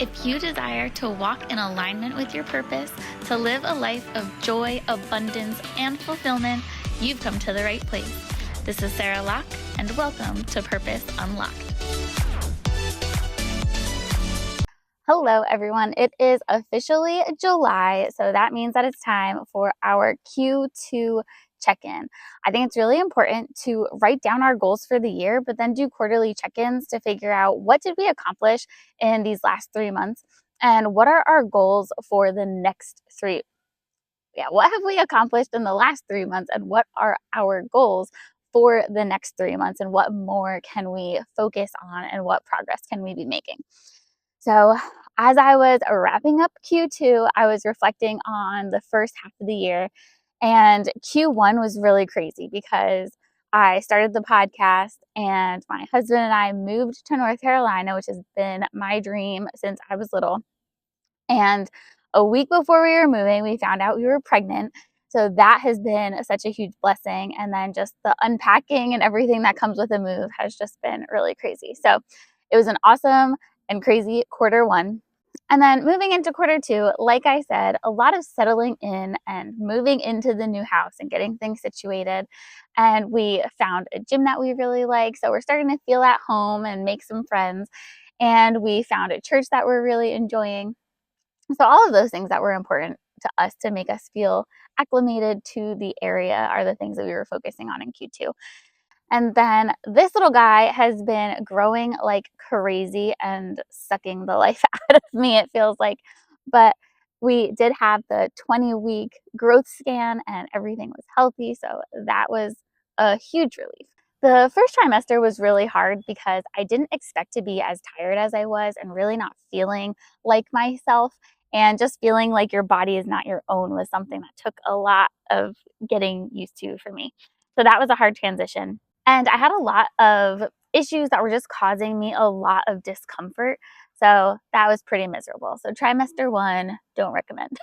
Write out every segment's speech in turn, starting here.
If you desire to walk in alignment with your purpose, to live a life of joy, abundance, and fulfillment, you've come to the right place. This is Sarah Locke, and welcome to Purpose Unlocked. Hello, everyone. It is officially July, so that means that it's time for our Q2 check-in. I think it's really important to write down our goals for the year, but then do quarterly check-ins to figure out what did we accomplish in these last 3 months and what are our goals for the next three. What have we accomplished in the last 3 months and what are our goals for the next 3 months and what more can we focus on and what progress can we be making? So, as I was wrapping up Q2, I was reflecting on the first half of the year, and Q1 was really crazy because I started the podcast and my husband and I moved to North Carolina, which has been my dream since I was little. And a week before we were moving, we found out we were pregnant. So that has been such a huge blessing. And then just the unpacking and everything that comes with a move has just been really crazy. So it was an awesome and crazy quarter one. And then moving into quarter two, like I said, a lot of settling in and moving into the new house and getting things situated. And we found a gym that we really like. So we're starting to feel at home and make some friends. And we found a church that we're really enjoying. So all of those things that were important to us to make us feel acclimated to the area are the things that we were focusing on in Q2. And then this little guy has been growing like crazy and sucking the life out of me, it feels like. But we did have the 20-week growth scan and everything was healthy. So that was a huge relief. The first trimester was really hard because I didn't expect to be as tired as I was and really not feeling like myself. And just feeling like your body is not your own was something that took a lot of getting used to for me. So that was a hard transition. And I had a lot of issues that were just causing me a lot of discomfort. So that was pretty miserable. So trimester one, don't recommend.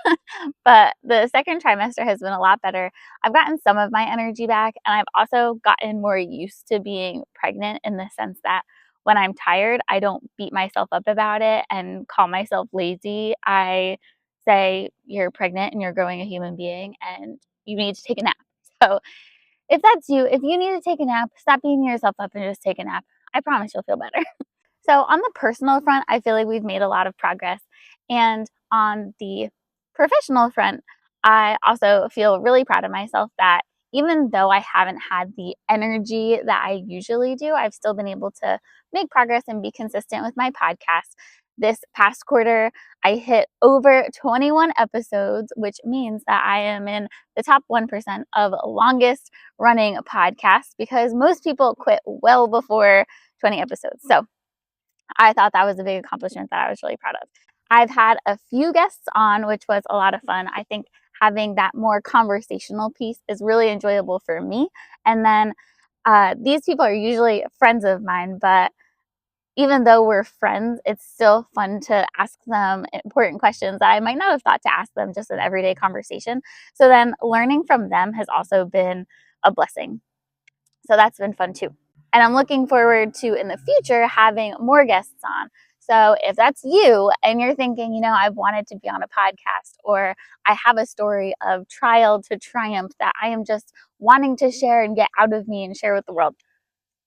But the second trimester has been a lot better. I've gotten some of my energy back, and I've also gotten more used to being pregnant in the sense that when I'm tired, I don't beat myself up about it and call myself lazy. I say, you're pregnant and you're growing a human being and you need to take a nap. So if that's you, if you need to take a nap, stop beating yourself up and just take a nap. I promise you'll feel better. So on the personal front, I feel like we've made a lot of progress. And on the professional front, I also feel really proud of myself that even though I haven't had the energy that I usually do, I've still been able to make progress and be consistent with my podcast. This past quarter, I hit over 21 episodes, which means that I am in the top 1% of longest running podcasts because most people quit well before 20 episodes. So I thought that was a big accomplishment that I was really proud of. I've had a few guests on, which was a lot of fun. I think having that more conversational piece is really enjoyable for me. And then these people are usually friends of mine, but even though we're friends, it's still fun to ask them important questions that I might not have thought to ask them just in everyday conversation. So then learning from them has also been a blessing. So that's been fun too. And I'm looking forward to, in the future, having more guests on. So if that's you and you're thinking, I've wanted to be on a podcast, or I have a story of trial to triumph that I am just wanting to share and get out of me and share with the world,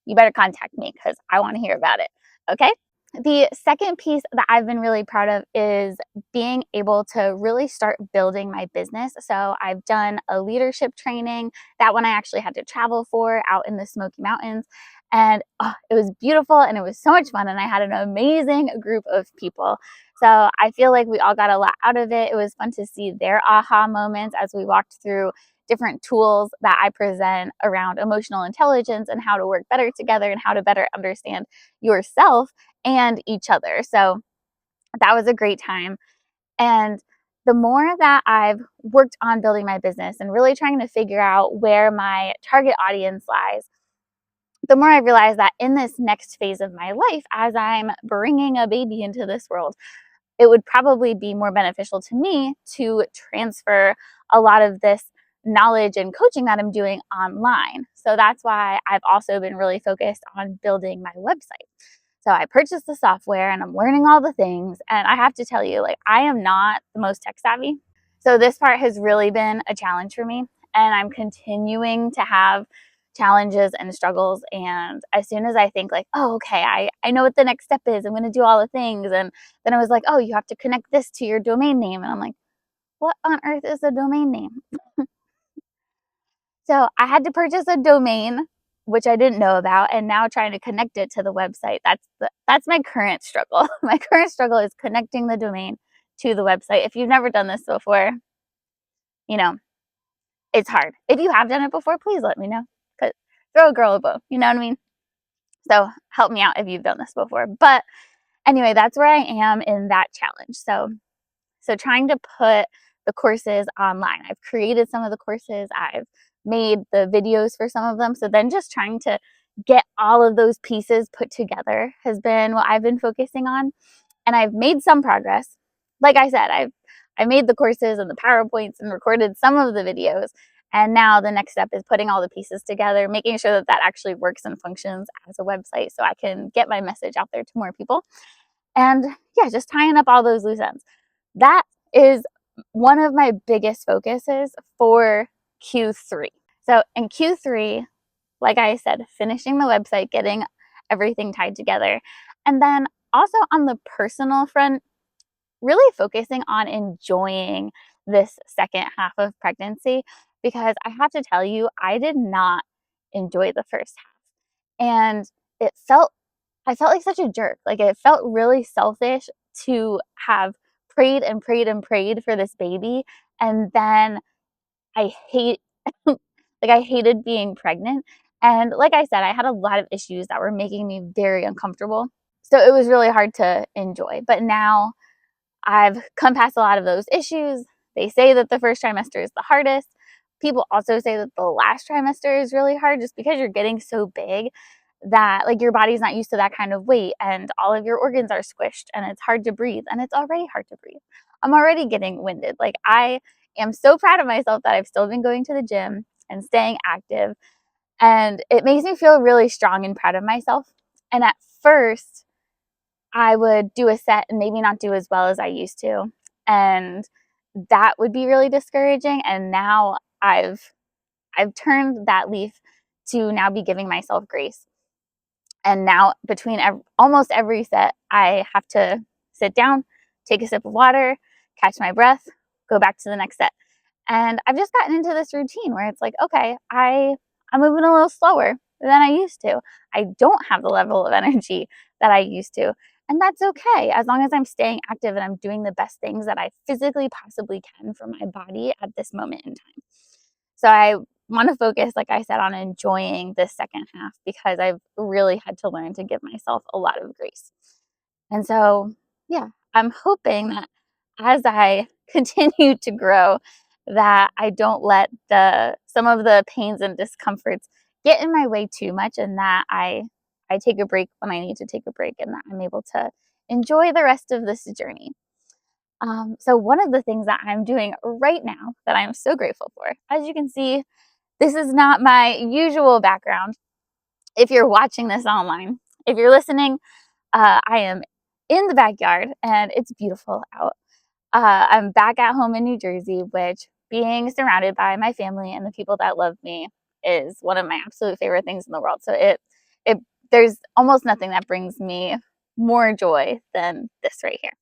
you better contact me because I want to hear about it. Okay? The second piece that I've been really proud of is being able to really start building my business. So I've done a leadership training, that one I actually had to travel for out in the Smoky Mountains. And it was beautiful and it was so much fun. And I had an amazing group of people. So I feel like we all got a lot out of it. It was fun to see their aha moments as we walked through different tools that I present around emotional intelligence and how to work better together and how to better understand yourself and each other. So that was a great time. And the more that I've worked on building my business and really trying to figure out where my target audience lies, the more I realized that in this next phase of my life, as I'm bringing a baby into this world, it would probably be more beneficial to me to transfer a lot of this knowledge and coaching that I'm doing online. So that's why I've also been really focused on building my website. So I purchased the software and I'm learning all the things. And I have to tell you, like, I am not the most tech savvy. So this part has really been a challenge for me. And I'm continuing to have challenges and struggles. And as soon as I think like, oh, okay, I know what the next step is, I'm going to do all the things. And then I was like, oh, you have to connect this to your domain name. And I'm like, what on earth is a domain name? So I had to purchase a domain, which I didn't know about, and now trying to connect it to the website. That's my current struggle. My current struggle is connecting the domain to the website. If you've never done this before, you know, it's hard. If you have done it before, please let me know. 'Cause throw a girl a bone, you know what I mean? So help me out if you've done this before. But anyway, that's where I am in that challenge. So trying to put the courses online. I've created some of the courses. I've made the videos for some of them. So then just trying to get all of those pieces put together has been what I've been focusing on. And I've made some progress. Like I said, I made the courses and the PowerPoints and recorded some of the videos. And now the next step is putting all the pieces together, making sure that that actually works and functions as a website so I can get my message out there to more people. And yeah, just tying up all those loose ends. That is one of my biggest focuses for Q3. So in Q3, like I said, finishing the website, getting everything tied together. And then also on the personal front, really focusing on enjoying this second half of pregnancy, because I have to tell you, I did not enjoy the first half. And it felt I felt like such a jerk. Like, it felt really selfish to have prayed and prayed and prayed for this baby, and then I hate like, I hated being pregnant, and like I said, I had a lot of issues that were making me very uncomfortable, so it was really hard to enjoy, but now I've come past a lot of those issues. They say that the first trimester is the hardest. People also say that the last trimester is really hard just because you're getting so big that like your body's not used to that kind of weight and all of your organs are squished and it's hard to breathe, and it's already hard to breathe. I'm already getting winded. Like, I am so proud of myself that I've still been going to the gym and staying active, and it makes me feel really strong and proud of myself. And at first, I would do a set and maybe not do as well as I used to. And that would be really discouraging. And now I've turned that leaf to now be giving myself grace. And now between almost every set, I have to sit down, take a sip of water, catch my breath, go back to the next set. And I've just gotten into this routine where it's like, okay, I'm moving a little slower than I used to. I don't have the level of energy that I used to. And that's okay, as long as I'm staying active and I'm doing the best things that I physically possibly can for my body at this moment in time. So I want to focus, like I said, on enjoying this second half because I've really had to learn to give myself a lot of grace. And so, yeah, I'm hoping that as I continue to grow, that I don't let some of the pains and discomforts get in my way too much, and that I take a break when I need to take a break, and that I'm able to enjoy the rest of this journey. So one of the things that I'm doing right now that I'm so grateful for, as you can see, this is not my usual background. If you're watching this online, if you're listening, I am in the backyard and it's beautiful out. I'm back at home in New Jersey, which, being surrounded by my family and the people that love me, is one of my absolute favorite things in the world. So it there's almost nothing that brings me more joy than this right here.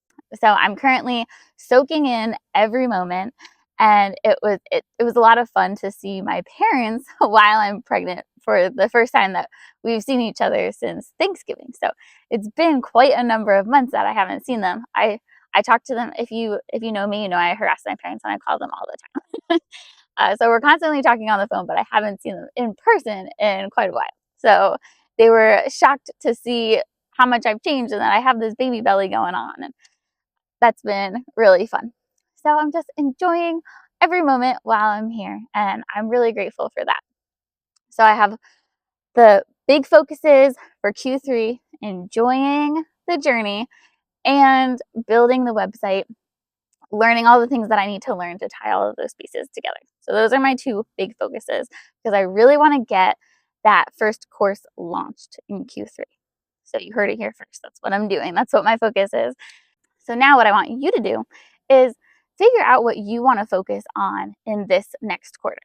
So I'm currently soaking in every moment, and it was a lot of fun to see my parents while I'm pregnant for the first time that we've seen each other since Thanksgiving. So it's been quite a number of months that I haven't seen them. I talk to them. If you know me, you know I harass my parents and I call them all the time. So we're constantly talking on the phone, but I haven't seen them in person in quite a while. So they were shocked to see how much I've changed and that I have this baby belly going on. And that's been really fun. So I'm just enjoying every moment while I'm here, and I'm really grateful for that. So I have the big focuses for Q3, enjoying the journey and building the website, learning all the things that I need to learn to tie all of those pieces together. So those are my two big focuses because I really want to get that first course launched in Q3. So you heard it here first. That's what I'm doing. That's what my focus is. So now what I want you to do is figure out what you want to focus on in this next quarter.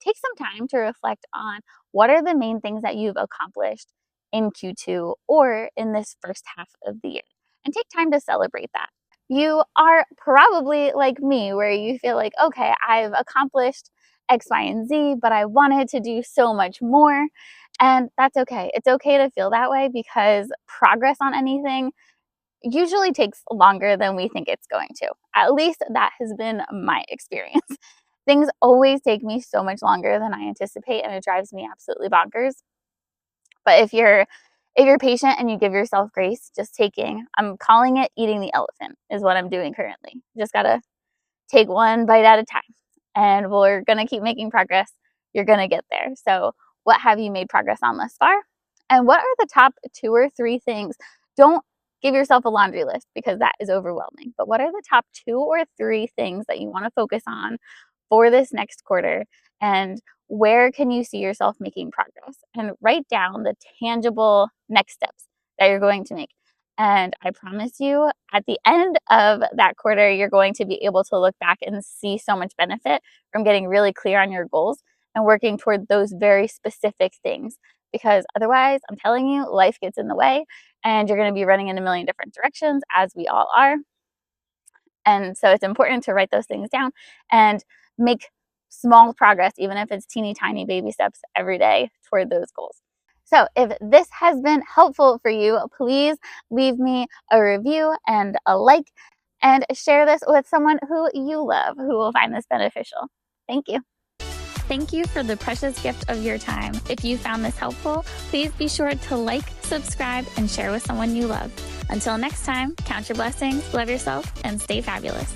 Take some time to reflect on what are the main things that you've accomplished in Q2 or in this first half of the year, and take time to celebrate that. You are probably like me, where you feel like, okay, I've accomplished X, Y, and Z, but I wanted to do so much more. And that's okay. It's okay to feel that way, because progress on anything usually takes longer than we think it's going to. At least that has been my experience. Things always take me so much longer than I anticipate, and it drives me absolutely bonkers. But if you're patient and you give yourself grace, just I'm calling it eating the elephant is what I'm doing currently. Just gotta take one bite at a time, and we're gonna keep making progress. You're gonna get there. So what have you made progress on thus far? And what are the top 2 or 3 things? Don't give yourself a laundry list, because that is overwhelming. But what are the top 2 or 3 things that you want to focus on for this next quarter? And where can you see yourself making progress? And write down the tangible next steps that you're going to make. And I promise you, at the end of that quarter, you're going to be able to look back and see so much benefit from getting really clear on your goals and working toward those very specific things. Because otherwise, I'm telling you, life gets in the way, and you're going to be running in a million different directions, as we all are. And so it's important to write those things down and make small progress, even if it's teeny tiny baby steps every day toward those goals. So if this has been helpful for you, please leave me a review and a like, and share this with someone who you love who will find this beneficial. Thank you. Thank you for the precious gift of your time. If you found this helpful, please be sure to like, subscribe, and share with someone you love. Until next time, count your blessings, love yourself, and stay fabulous.